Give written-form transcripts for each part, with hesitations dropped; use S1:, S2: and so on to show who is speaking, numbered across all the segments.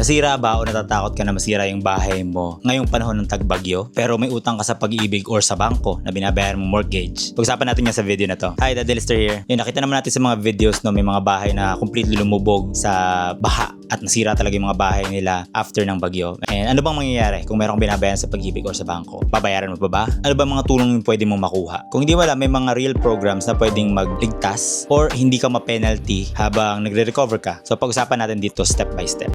S1: Nasira ba o natatakot ka na masira yung bahay mo ngayong panahon ng tagbagyo pero may utang ka sa Pag-ibig or sa bangko na binabayaran mo mortgage? Pag-usapan natin yan sa video na to. Hi, Daddy Lister here. Yun, nakita naman natin sa mga videos no, may mga bahay na completely lumubog sa baha at nasira talaga yung mga bahay nila after ng bagyo. And ano bang mangyayari kung meron kang binabayaran sa Pag-ibig or sa bangko? Babayaran mo pa ba? Ano ba mga tulong yung pwede mong makuha? Kung hindi wala, may mga real programs na pwedeng magligtas or hindi ka ma-penalty habang nagre-recover ka. So pag-usapan natin dito step by step.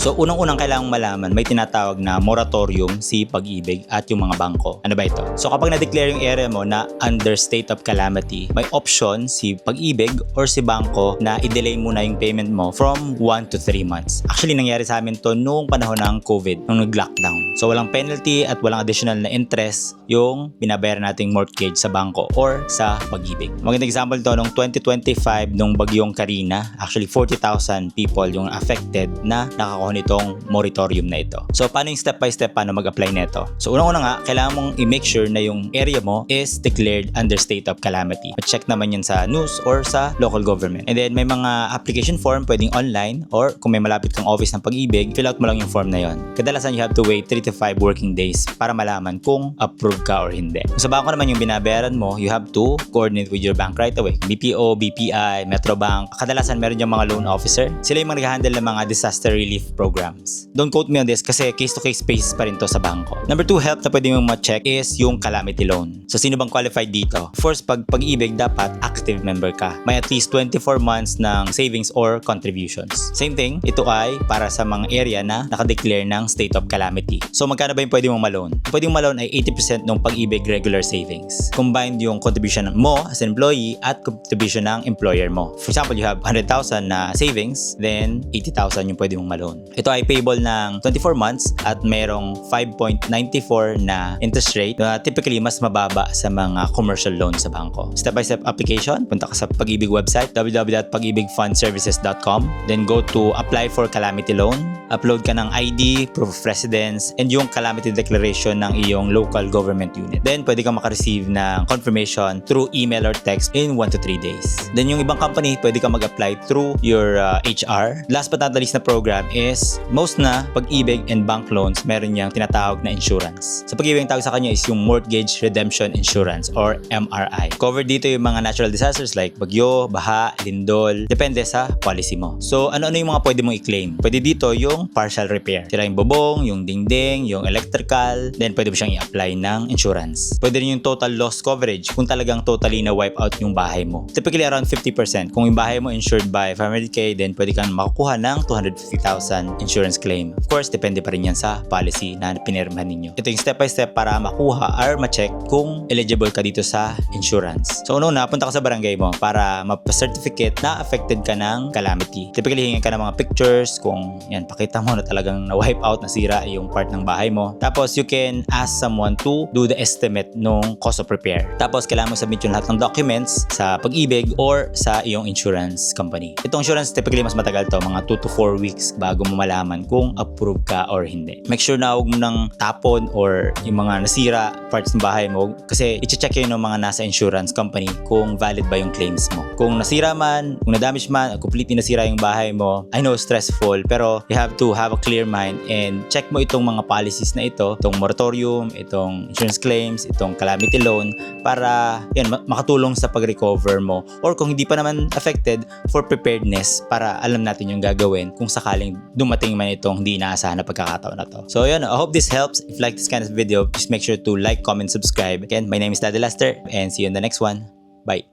S1: So unang-unang kailangang malaman, may tinatawag na moratorium si Pag-ibig at yung mga bangko. Ano ba ito? So kapag na-declare yung area mo na under state of calamity, may option si Pag-ibig or si bangko na i-delay muna yung payment mo from 1 to 3 months. Actually, nangyari sa amin to noong panahon ng COVID, nung nag-lockdown. So walang penalty at walang additional na interest yung binabayaran nating mortgage sa bangko or sa Pag-ibig. Magandang example to, nung 2025, nung bagyong Karina, actually 40,000 people yung affected na nakakuha nitong moratorium na ito. So, paano yung step by step paano mag-apply nito? So, unang-una nga, kailangan mong i-make sure na yung area mo is declared under state of calamity. Ma-check naman yan sa news or sa local government. And then, may mga application form pwedeng online or kung may malapit kang office ng Pag-ibig, fill out mo lang yung form na yon. Kadalasan, you have to wait 3 to 5 working days para malaman kung approved ka or hindi. Kung sa bangko naman yung binabayaran mo, you have to coordinate with your bank right away. BPO, BPI, Metrobank. Kadalasan, meron yung mga loan officer. Sila yung nag-handle ng mga disaster relief programs. Don't quote me on this kasi case-to-case basis pa rin to sa bangko. Number 2 help na pwede mong ma-check is yung calamity loan. So, sino bang qualified dito? First, Pag-ibig, dapat active member ka. May at least 24 months ng savings or contributions. Same thing, ito ay para sa mga area na nakadeclare ng state of calamity. So, magkano ba yung pwede mong ma-loan? Pwede mong ma-loan ay 80% ng Pag-ibig regular savings. Combined yung contribution mo as an employee at contribution ng employer mo. For example, you have 100,000 na savings, then 80,000 yung pwede mong ma-loan. Ito ay payable ng 24 months at merong 5.94 na interest rate na typically mas mababa sa mga commercial loans sa bangko. Step-by-step application, punta ka sa Pag-ibig website, www.pagibigfundservices.com, then go to apply for calamity loan, upload ka ng ID, proof of residence, and yung calamity declaration ng iyong local government unit. Then, pwede kang makareceive ng confirmation through email or text in 1 to 3 days. Then, yung ibang company, pwede kang mag-apply through your HR. Last but not the least na program is most na Pag-ibig and bank loans, meron niyang tinatawag na insurance. Sa Pag-ibig, ang tawag sa kanya is yung Mortgage Redemption Insurance or MRI. Covered dito yung mga natural disasters like bagyo, baha, lindol. Depende sa policy mo. So, ano-ano yung mga pwede mong i-claim? Pwede dito yung partial repair. Sira yung bubong, yung dingding, yung electrical. Then, pwede mo siyang i-apply ng insurance. Pwede rin yung total loss coverage kung talagang totally na wipe out yung bahay mo. Typically, around 50%. Kung yung bahay mo insured by 500k, then pwede kang makukuha ng 250,000 insurance claim. Of course, depende pa rin yan sa policy na pinirmahan ninyo. Ito yung step by step para makuha or ma-check kung eligible ka dito sa insurance. So, una, punta ka sa barangay mo para mapa-certificate na affected ka ng calamity. Typically, hingin ka ng mga pictures kung yan, pakita mo na talagang na-wipe out, nasira yung part ng bahay mo. Tapos, you can ask someone to do the estimate nung cost of repair. Tapos, kailangan mo submit yung lahat ng documents sa Pag-ibig or sa iyong insurance company. Itong insurance, typically, mas matagal to, mga 2 to 4 weeks bago mo malaman kung approve ka or hindi. Make sure na huwag mo nang tapon or yung mga nasira parts ng bahay mo kasi i-check yun ng mga nasa insurance company kung valid ba yung claims mo. Kung nasira man, kung na-damage man, completely nasira yung bahay mo, I know stressful pero you have to have a clear mind and check mo itong mga policies na ito, itong moratorium, itong insurance claims, itong calamity loan para yan, makatulong sa pag-recover mo or kung hindi pa naman affected for preparedness para alam natin yung gagawin kung sakaling dumating man itong hindi inaasahan na pagkakataon na to. So yun, I hope this helps. If you like this kind of video, just make sure to like, comment, subscribe. Again, my name is Daddy Lester and see you in the next one. Bye!